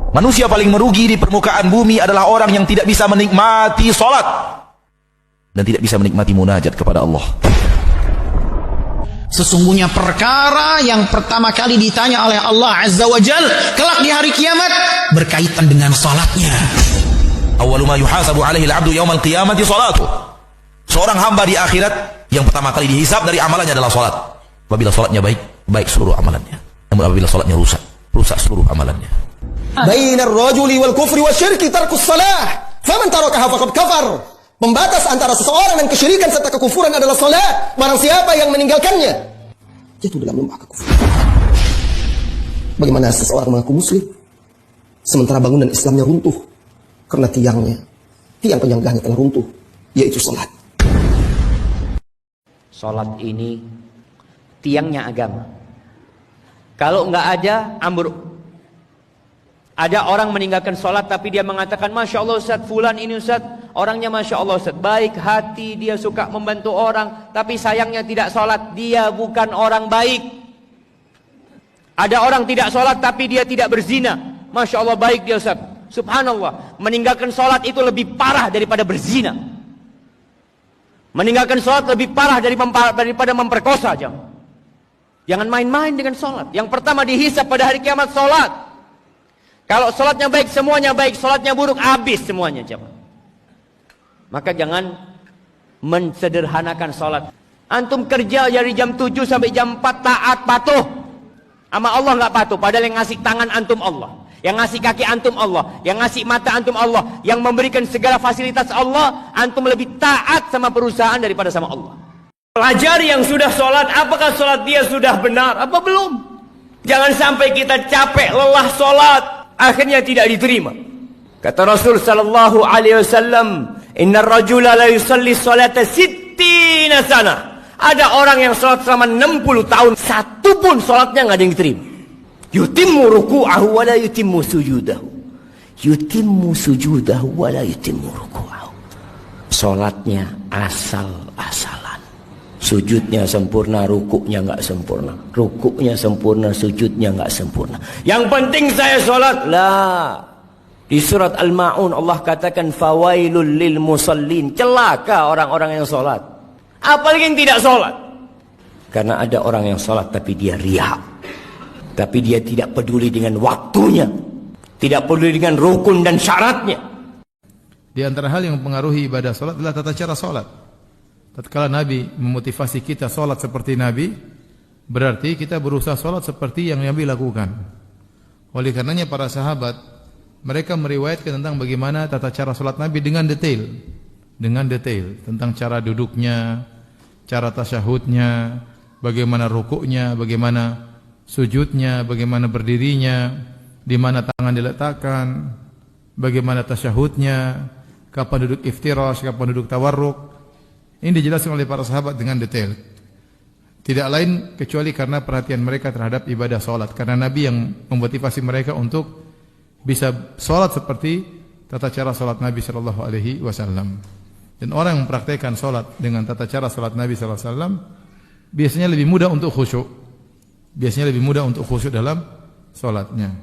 Manusia paling merugi di permukaan bumi adalah orang yang tidak bisa menikmati salat dan tidak bisa menikmati munajat kepada Allah. Sesungguhnya perkara yang pertama kali ditanya oleh Allah Azza wa Jal kelak di hari kiamat berkaitan dengan salatnya. Awwalu ma yuhasabu alaihi al-'abdu yaumal qiyamati salatuh. Seorang hamba di akhirat yang pertama kali dihisab dari amalannya adalah salat. Apabila salatnya baik, baik seluruh amalannya. Namun apabila salatnya rusak, rusak seluruh amalannya. Bainar rajuli wal kufri wasyirki tarkus salah. Faman tarakaha faqad kafar. Pembatas antara seseorang dan kesyirikan serta kekufuran adalah salat. Barang siapa yang meninggalkannya jatuh dalam lembah kekufuran. Bagaimana seseorang mengaku muslim sementara bangunan Islamnya runtuh karena tiang penyanggahnya telah runtuh, yaitu salat. Salat ini tiangnya agama. Kalau nggak ada, ambruk. Ada orang meninggalkan sholat tapi dia mengatakan, Masya Allah Ustaz, fulan ini Ustaz, orangnya Masya Allah Ustaz, baik hati, dia suka membantu orang, tapi sayangnya tidak sholat, dia bukan orang baik. Ada orang tidak sholat tapi dia tidak berzina, Masya Allah baik dia Ustaz. Subhanallah, meninggalkan sholat itu lebih parah daripada berzina. Meninggalkan sholat lebih parah daripada memperkosa. Jangan main-main dengan sholat. Yang pertama dihisab pada hari kiamat sholat. Kalau sholatnya baik, semuanya baik. Sholatnya buruk, habis semuanya. Maka jangan mensederhanakan sholat. Antum kerja dari jam 7 sampai jam 4 taat, patuh. Sama Allah nggak patuh. Padahal yang ngasih tangan antum Allah. Yang ngasih kaki antum Allah. Yang ngasih mata antum Allah. Yang memberikan segala fasilitas Allah. Antum lebih taat sama perusahaan daripada sama Allah. Pelajari yang sudah sholat. Apakah sholat dia sudah benar? Apa belum? Jangan sampai kita capek, lelah sholat. Akhirnya tidak diterima. Kata Rasul sallallahu alaihi wasallam, "Innar rajula la yusalli salata 60 sana." Ada orang yang salat selama 60 tahun, satu pun salatnya enggak ada yang diterima. Yutimmu ruku'ahu wa la yutimmu sujudahu. Yutimmu sujudahu wa la yutimmu ruku'ahu. Salatnya asal-asalan. Sujudnya sempurna, rukuknya enggak sempurna. Rukuknya sempurna, sujudnya enggak sempurna. Yang penting saya salat. Lah. Di surat Al-Ma'un Allah katakan fawailul lil musallin. Celaka orang-orang yang salat. Apalagi yang tidak salat. Karena ada orang yang salat tapi dia riya. Tapi dia tidak peduli dengan waktunya. Tidak peduli dengan rukun dan syaratnya. Di antara hal yang mempengaruhi ibadah salat adalah tata cara salat. Tatkala Nabi memotivasi kita salat seperti Nabi, berarti kita berusaha salat seperti yang Nabi lakukan. Oleh karenanya para sahabat, mereka meriwayatkan tentang bagaimana tata cara salat Nabi dengan detail. Dengan detail. Tentang cara duduknya, cara tasyahudnya, bagaimana rukuknya, bagaimana sujudnya, bagaimana berdirinya, di mana tangan diletakkan, bagaimana tasyahudnya, kapan duduk iftirash, kapan duduk tawarruk. Ini dijelaskan oleh para sahabat dengan detail. Tidak lain kecuali karena perhatian mereka terhadap ibadah salat. Karena Nabi yang memotivasi mereka untuk bisa salat seperti tata cara salat Nabi sallallahu alaihi wasallam. Dan orang yang mempraktikkan salat dengan tata cara salat Nabi sallallahu alaihi wasallam biasanya lebih mudah untuk khusyuk. Biasanya lebih mudah untuk khusyuk dalam salatnya.